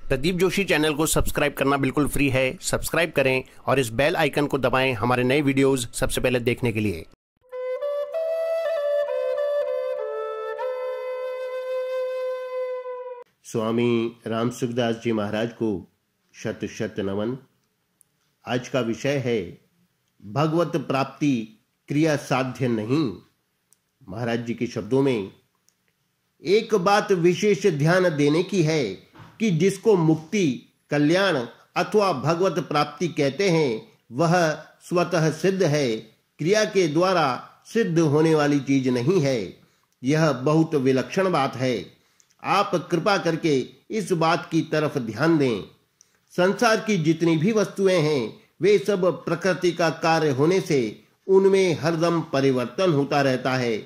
Pradeep Joshi channel को subscribe करना बिल्कुल फ्री है। सब्सक्राइब करें और इस बेल आइकन को दबाएं हमारे नए वीडियोस सबसे पहले देखने के लिए। स्वामी राम सुखदास जी महाराज को शत शत नमन। आज का विषय है भगवत प्राप्ति क्रिया साध्य नहीं। महाराज जी के शब्दों में एक बात विशेष ध्यान देने की है कि जिसको मुक्ति, कल्याण अथवा भगवत प्राप्ति कहते हैं वह स्वतः सिद्ध है, क्रिया के द्वारा सिद्ध होने वाली चीज नहीं है। यह बहुत विलक्षण बात है। आप कृपा करके इस बात की तरफ ध्यान दें। संसार की जितनी भी वस्तुएं हैं वे सब प्रकृति का कार्य होने से उनमें हरदम परिवर्तन होता रहता है।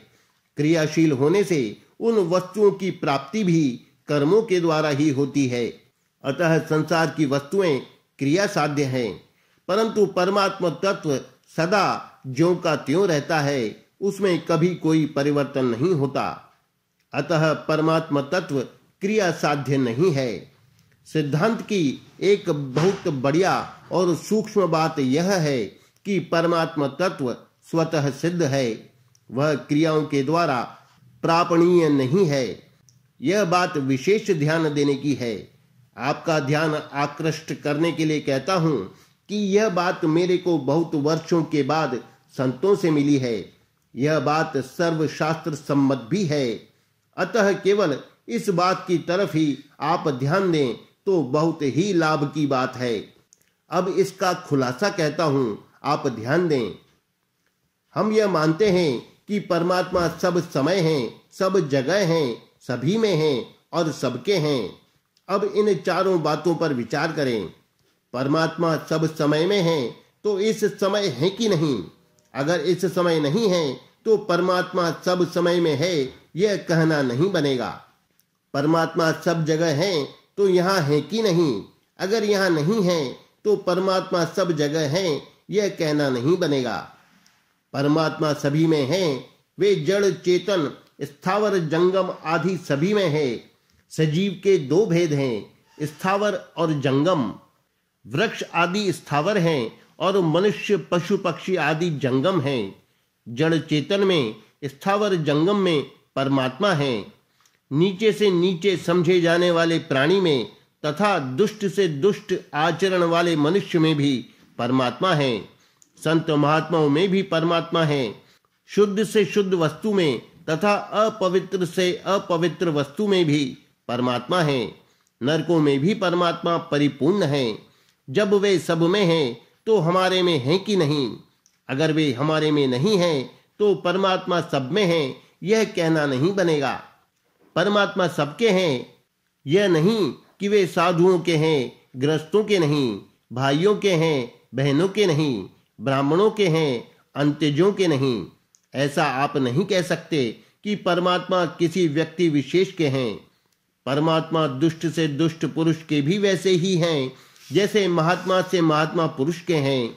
क्रियाशील होने से उन वस्तुओं की प्राप्ति भी कर्मों के द्वारा ही होती है। अतः संसार की वस्तुएं क्रिया साध्य हैं, परंतु परमात्मा तत्व सदा ज्यों का त्यों रहता है, उसमें कभी कोई परिवर्तन नहीं होता। अतः परमात्मा तत्व क्रिया साध्य नहीं है। सिद्धांत की एक बहुत बढ़िया और सूक्ष्म बात यह है कि परमात्मा तत्व स्वतः सिद्ध है, वह क्रियाओं के द्वारा प्रापणीय नहीं है। यह बात विशेष ध्यान देने की है। आपका ध्यान आकृष्ट करने के लिए कहता हूं कि यह बात मेरे को बहुत वर्षों के बाद संतों से मिली है। यह बात सर्वशास्त्र सम्मत भी है। अतः केवल इस बात की तरफ ही आप ध्यान दें तो बहुत ही लाभ की बात है। अब इसका खुलासा कहता हूं, आप ध्यान दें। हम यह मानते हैं कि परमात्मा सब समय है, सब जगह है, सभी में हैं और सबके हैं। अब इन चारों बातों पर विचार करें। परमात्मा सब समय में है तो इस समय है कि नहीं? अगर इस समय नहीं है तो परमात्मा सब समय में है यह कहना नहीं बनेगा। परमात्मा सब जगह है तो यहाँ है कि नहीं? अगर यहाँ नहीं है तो परमात्मा सब जगह है यह कहना नहीं बनेगा। परमात्मा सभी में है। वे जड़ चेतन स्थावर जंगम आदि सभी में है। सजीव के दो भेद हैं, स्थावर और जंगम। वृक्ष आदि स्थावर हैं और मनुष्य पशु पक्षी आदि जंगम हैं। जड़ चेतन में, स्थावर जंगम में परमात्मा है। नीचे से नीचे समझे जाने वाले प्राणी में तथा दुष्ट से दुष्ट आचरण वाले मनुष्य में भी परमात्मा है। संत महात्माओं में भी परमात्मा है। शुद्ध से शुद्ध वस्तु में तथा अपवित्र से अपवित्र वस्तु में भी परमात्मा है। नरकों में भी परमात्मा परिपूर्ण है। जब वे सब में हैं तो हमारे में हैं कि नहीं? अगर वे हमारे में नहीं हैं तो परमात्मा सब में है यह कहना नहीं बनेगा। परमात्मा सबके हैं, यह नहीं कि वे साधुओं के हैं, गृहस्थों के नहीं, भाइयों के हैं, बहनों के नहीं, ब्राह्मणों के हैं, अंत्यजों के नहीं। ऐसा आप नहीं कह सकते कि परमात्मा किसी व्यक्ति विशेष के हैं। परमात्मा दुष्ट से दुष्ट पुरुष के भी वैसे ही हैं जैसे महात्मा से महात्मा पुरुष के हैं।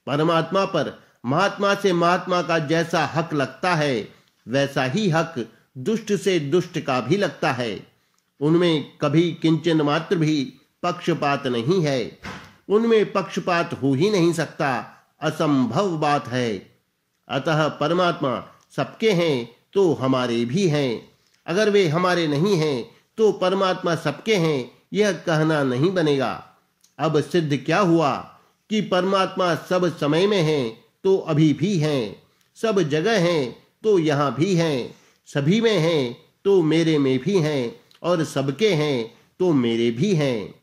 परमात्मा पर महात्मा से महात्मा का जैसा हक लगता है वैसा ही हक दुष्ट से दुष्ट का भी लगता है। उनमें कभी किंचन मात्र भी पक्षपात नहीं है। उनमें पक्षपात हो ही नहीं सकता, असंभव बात है। अतः परमात्मा सबके हैं तो हमारे भी हैं। अगर वे हमारे नहीं हैं तो परमात्मा सबके हैं यह कहना नहीं बनेगा। अब सिद्ध क्या हुआ कि परमात्मा सब समय में है तो अभी भी हैं, सब जगह हैं तो यहाँ भी हैं, सभी में हैं तो मेरे में भी हैं और सबके हैं तो मेरे भी हैं।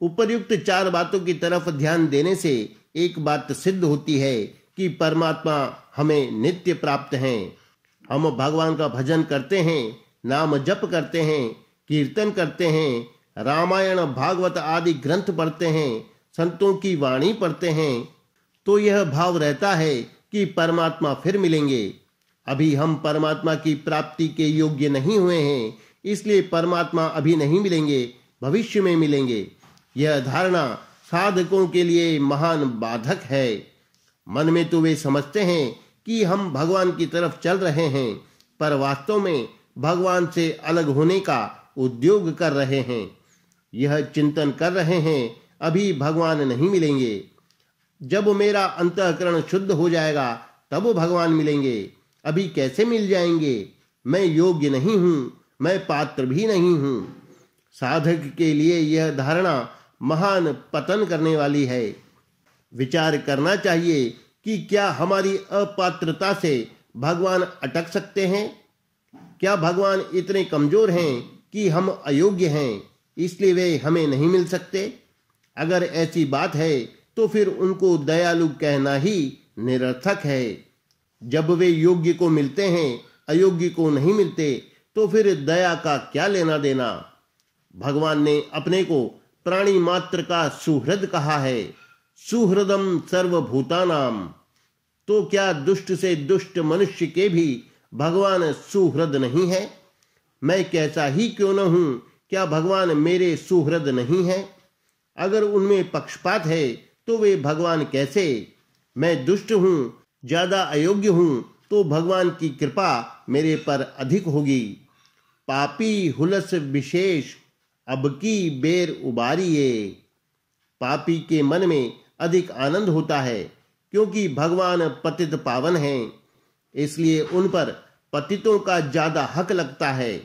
उपर्युक्त चार बातों की तरफ ध्यान देने से एक बात सिद्ध होती है कि परमात्मा हमें नित्य प्राप्त हैं। हम भगवान का भजन करते हैं, नाम जप करते हैं, कीर्तन करते हैं, रामायण भागवत आदि ग्रंथ पढ़ते हैं, संतों की वाणी पढ़ते हैं, तो यह भाव रहता है कि परमात्मा फिर मिलेंगे। अभी हम परमात्मा की प्राप्ति के योग्य नहीं हुए हैं, इसलिए परमात्मा अभी नहीं मिलेंगे, भविष्य में मिलेंगे। यह धारणा साधकों के लिए महान बाधक है। मन में तो वे समझते हैं कि हम भगवान की तरफ चल रहे हैं, पर वास्तव में भगवान से अलग होने का उद्योग कर रहे हैं। यह चिंतन कर रहे हैं अभी भगवान नहीं मिलेंगे। जब मेरा अंतःकरण शुद्ध हो जाएगा तब भगवान मिलेंगे। अभी कैसे मिल जाएंगे? मैं योग्य नहीं हूं, मैं पात्र भी नहीं हूं। साधक के लिए यह धारणा महान पतन करने वाली है। विचार करना चाहिए कि क्या हमारी अपात्रता से भगवान अटक सकते हैं? क्या भगवान इतने कमजोर हैं कि हम अयोग्य हैं, इसलिए वे हमें नहीं मिल सकते? अगर ऐसी बात है तो फिर उनको दयालु कहना ही निरर्थक है। जब वे योग्य को मिलते हैं, अयोग्य को नहीं मिलते, तो फिर दया का क्या लेना देना? भगवान ने अपने को प्राणी मात्र का सुहृद कहा है, सुहृदम सर्वभूतानाम। तो क्या दुष्ट से दुष्ट मनुष्य के भी भगवान सुहृद नहीं है? मैं कैसा ही क्यों न हूं, क्या भगवान मेरे सुहृद नहीं है? अगर उनमें पक्षपात है तो वे भगवान कैसे? मैं दुष्ट हूं, ज्यादा अयोग्य हूं, तो भगवान की कृपा मेरे पर अधिक होगी। पापी हुलस विशेष अब की बेर उबारिये। पापी के मन में अधिक आनंद होता है क्योंकि भगवान पतित पावन हैं, इसलिए उन पर पतितों का ज्यादा हक लगता है।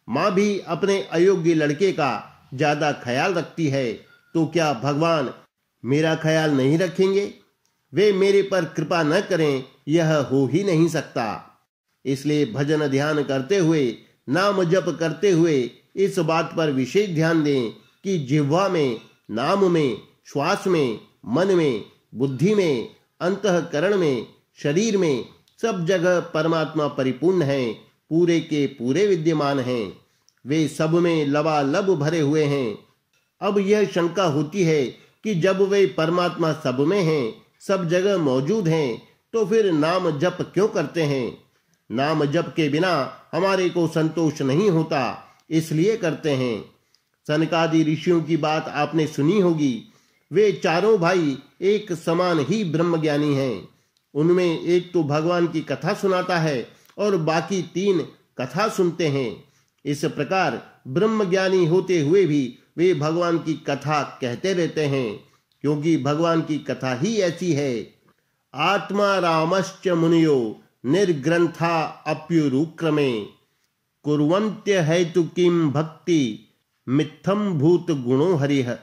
माँ भी अपने अयोग्य लड़के का ज्यादा ख्याल रखती है, तो क्या भगवान मेरा ख्याल नहीं रखेंगे? वे मेरे पर कृपा न करें, यह हो ही नहीं सकता। इसलिए भजन ध्यान करते हुए, नाम जप करते हुए इस बात पर विशेष ध्यान दें कि जिह्वा में, नाम में, श्वास में, मन में, बुद्धि में, अंतःकरण में, शरीर में, सब जगह परमात्मा परिपूर्ण हैं, पूरे के पूरे विद्यमान हैं। वे सब में लबालब भरे हुए हैं। अब यह शंका होती है कि जब वे परमात्मा सब में हैं, सब जगह मौजूद हैं, तो फिर नाम जप क्यों करते हैं? नाम जप के बिना हमारे को संतोष नहीं होता, इसलिए करते हैं। सनकादि ऋषियों की बात आपने सुनी होगी। वे चारों भाई एक समान ही ब्रह्मज्ञानी हैं। उनमें एक तो भगवान की कथा सुनाता है और बाकी 3 कथा सुनते हैं। इस प्रकार ब्रह्मज्ञानी होते हुए भी वे भगवान की कथा कहते रहते हैं, क्योंकि भगवान की कथा ही ऐसी है। आत्मा रामश्च मुनियो निर्ग्रंथा अप्युरुक्रमे कुर्वन्त्य हेतु किम भक्ति मिथ्यम भूत गुणो हरिह।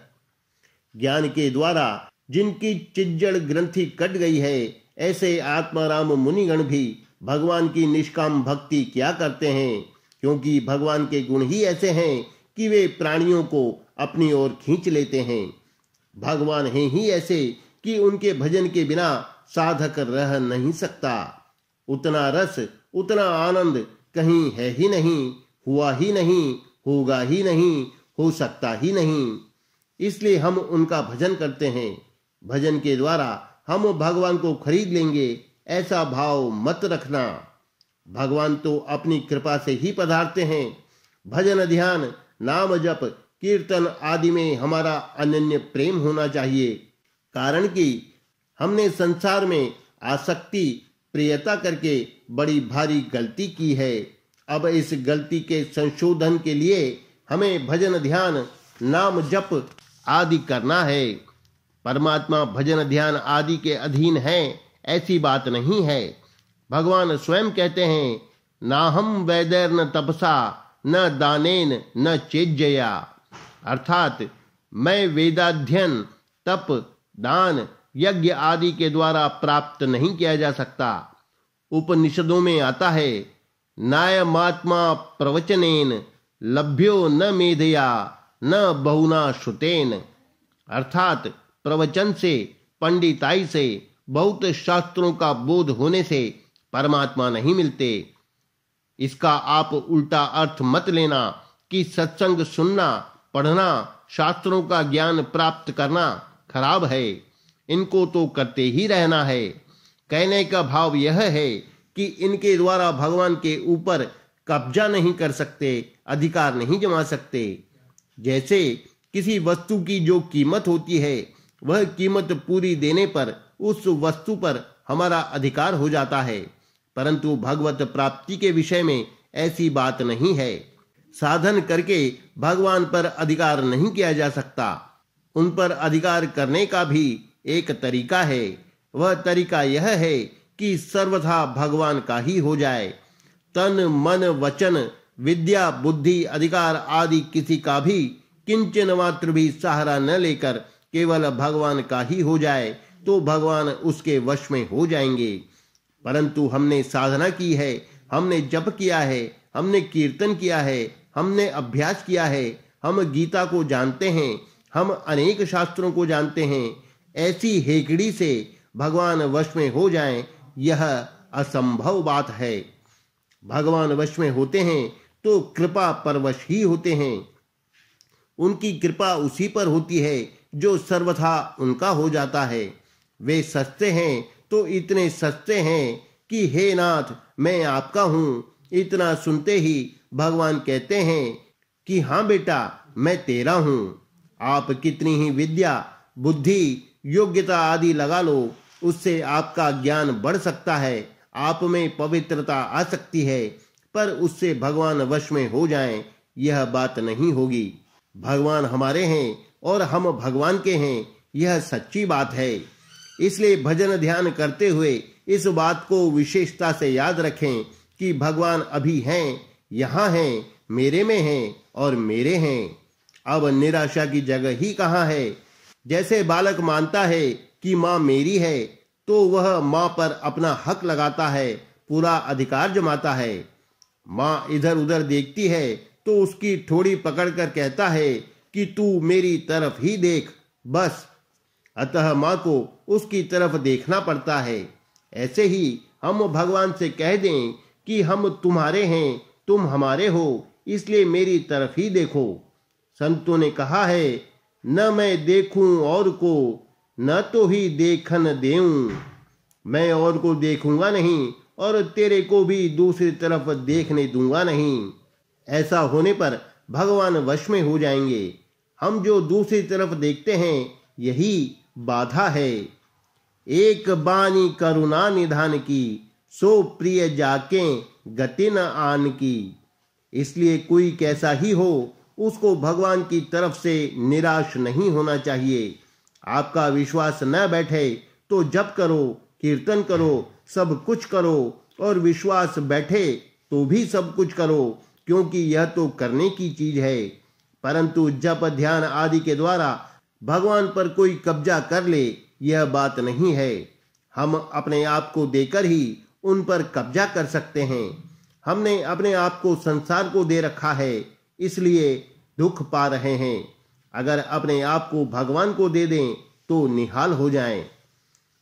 ज्ञान के द्वारा जिनकी चिज्जड़ ग्रंथि कट गई है, ऐसे आत्माराम मुनिगण भी भगवान की निष्काम भक्ति क्या करते हैं, क्योंकि भगवान के गुण ही ऐसे हैं कि वे प्राणियों को अपनी ओर खींच लेते हैं। भगवान हैं ही ऐसे कि उनके भजन के बिना साधक रह नहीं सकता। उतना रस, उतना आनंद कहीं है ही नहीं, हुआ ही नहीं, होगा ही नहीं, हो सकता ही नहीं। इसलिए हम उनका भजन करते हैं। भजन के द्वारा हम भगवान को खरीद लेंगे, ऐसा भाव मत रखना। भगवान तो अपनी कृपा से ही पधारते हैं। भजन ध्यान, नाम जप, कीर्तन आदि में हमारा अनन्य प्रेम होना चाहिए। कारण कि हमने संसार में आसक्ति, प्रियता करके बड़ी भारी गलती की है। अब इस गलती के संशोधन के लिए हमें भजन ध्यान, नाम जप आदि करना है। परमात्मा भजन ध्यान आदि के अधीन है, ऐसी बात नहीं है। भगवान स्वयं कहते हैं, नाहम वैदैर्न तपसा न दानेन न चेज्जया। अर्थात मैं वेदाध्ययन, तप, दान, यज्ञ आदि के द्वारा प्राप्त नहीं किया जा सकता। उपनिषदों में आता है, नायमात्मा प्रवचनेन लभ्यो न मेधया न बहुना श्रुतेन। अर्थात प्रवचन से, पंडिताई से, बहुत शास्त्रों का बोध होने से परमात्मा नहीं मिलते। इसका आप उल्टा अर्थ मत लेना कि सत्संग सुनना, पढ़ना, शास्त्रों का ज्ञान प्राप्त करना खराब है। इनको तो करते ही रहना है। कहने का भाव यह है कि इनके द्वारा भगवान के ऊपर कब्जा नहीं कर सकते, अधिकार नहीं जमा सकते। जैसे किसी वस्तु की जो कीमत होती है, वह कीमत पूरी देने पर उस वस्तु पर हमारा अधिकार हो जाता है, परंतु भगवत प्राप्ति के विषय में ऐसी बात नहीं है। साधन करके भगवान पर अधिकार नहीं किया जा सकता। उन पर अधिकार करने का भी एक तरीका है। वह तरीका यह है कि सर्वथा भगवान का ही हो जाए। तन मन वचन विद्या बुद्धि अधिकार आदि किसी का भी किंचन मात्र भी सहारा न लेकर केवल भगवान का ही हो जाए तो भगवान उसके वश में हो जाएंगे। परंतु हमने साधना की है, हमने जप किया है, हमने कीर्तन किया है, हमने अभ्यास किया है, हम गीता को जानते हैं, हम अनेक शास्त्रों को जानते हैं। ऐसी हेकड़ी से भगवान वश में हो जाएं, यह असंभव बात है। भगवान वश में होते हैं तो कृपा परवश ही होते हैं। उनकी कृपा उसी पर होती है जो सर्वथा उनका हो जाता है। वे सस्ते हैं तो इतने सस्ते हैं कि हे नाथ मैं आपका हूँ। इतना सुनते ही भगवान कहते हैं कि हाँ बेटा मैं तेरा हूँ। आप कितनी ही विद्या बुद्धि योग्यता आदि लगा लो, उससे आपका ज्ञान बढ़ सकता है, आप में पवित्रता आ सकती है, पर उससे भगवान वश में हो जाएं, यह बात नहीं होगी। भगवान हमारे हैं और हम भगवान के हैं, यह सच्ची बात है। इसलिए भजन ध्यान करते हुए इस बात को विशेषता से याद रखें कि भगवान अभी हैं, यहाँ हैं, मेरे में हैं और मेरे हैं। अब निराशा की जगह ही कहाँ है। जैसे बालक मानता है कि माँ मेरी है तो वह माँ पर अपना हक लगाता है, पूरा अधिकार जमाता है। माँ इधर उधर देखती है तो उसकी ठोड़ी पकड़कर कहता है कि तू मेरी तरफ ही देख बस। अतः माँ को उसकी तरफ देखना पड़ता है। ऐसे ही हम भगवान से कह दें कि हम तुम्हारे हैं, तुम हमारे हो, इसलिए मेरी तरफ ही देखो। संतों ने कहा है, न मैं देखूं और को न तो ही देखन देऊं। मैं और को देखूंगा नहीं और तेरे को भी दूसरी तरफ देखने दूंगा नहीं। ऐसा होने पर भगवान वश में हो जाएंगे। हम जो दूसरी तरफ देखते हैं यही बाधा है। एक बानी करुणा निधान की, सो प्रिय जाके गति न आन की। इसलिए कोई कैसा ही हो उसको भगवान की तरफ से निराश नहीं होना चाहिए। आपका विश्वास न बैठे तो जप करो, कीर्तन करो, सब कुछ करो, और विश्वास बैठे तो भी सब कुछ करो, क्योंकि यह तो करने की चीज है। परंतु जप ध्यान आदि के द्वारा भगवान पर कोई कब्जा कर ले, यह बात नहीं है। हम अपने आप को देकर ही उन पर कब्जा कर सकते हैं। हमने अपने आप को संसार को दे रखा है, इसलिए दुख पा रहे हैं। अगर अपने आप को भगवान को दे दें तो निहाल हो जाएं।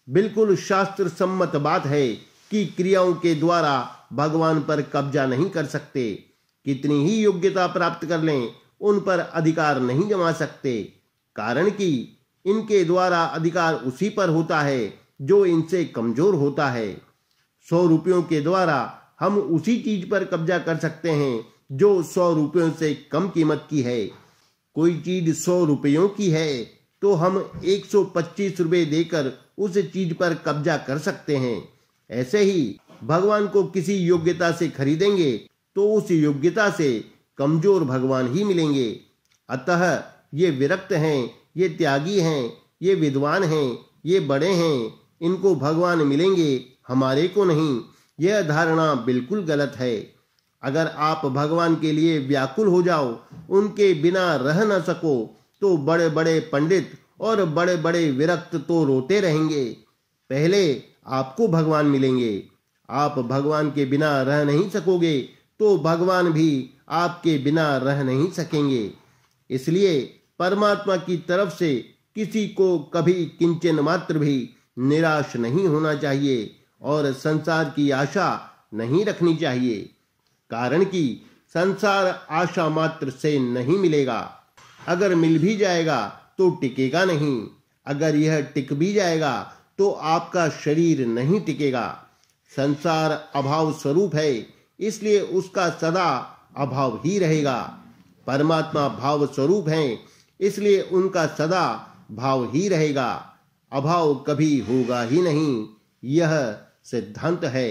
बिल्कुल शास्त्र सम्मत बात है कि क्रियाओं के द्वारा भगवान पर कब्जा नहीं कर सकते। कितनी ही योग्यता प्राप्त कर लें, उन पर अधिकार नहीं जमा सकते, कारण कि इनके द्वारा अधिकार उसी पर होता है जो इनसे कमजोर होता है। 100 रुपयों के द्वारा हम उसी चीज पर कब्जा कर सकते हैं जो 100 रुपयों से कम कीमत की है। कोई चीज 100 रुपयों की है तो हम 125 रुपये देकर उस चीज पर कब्जा कर सकते हैं। ऐसे ही भगवान को किसी योग्यता से खरीदेंगे तो उस योग्यता से कमजोर भगवान ही मिलेंगे। अतः ये विरक्त हैं, ये त्यागी हैं, ये विद्वान हैं, ये बड़े हैं, इनको भगवान मिलेंगे, हमारे को नहीं। यह धारणा बिल्कुल गलत है। अगर आप भगवान के लिए व्याकुल हो जाओ, उनके बिना रह न सको, तो बड़े बड़े पंडित और बड़े बड़े विरक्त तो रोते रहेंगे। पहले आपको भगवान मिलेंगे। आप भगवान के बिना रह नहीं सकोगे तो भगवान भी आपके बिना रह नहीं सकेंगे। इसलिए परमात्मा की तरफ से किसी को कभी किंचन मात्र भी निराश नहीं होना चाहिए और संसार की आशा नहीं रखनी चाहिए, कारण कि संसार आशा मात्र से नहीं मिलेगा। अगर मिल भी जाएगा तो टिकेगा नहीं। अगर यह टिक भी जाएगा तो आपका शरीर नहीं टिकेगा। संसार अभाव स्वरूप है, इसलिए उसका सदा अभाव ही रहेगा। परमात्मा भाव स्वरूप हैं, इसलिए उनका सदा भाव ही रहेगा। अभाव कभी होगा ही नहीं, यह सिद्धांत है।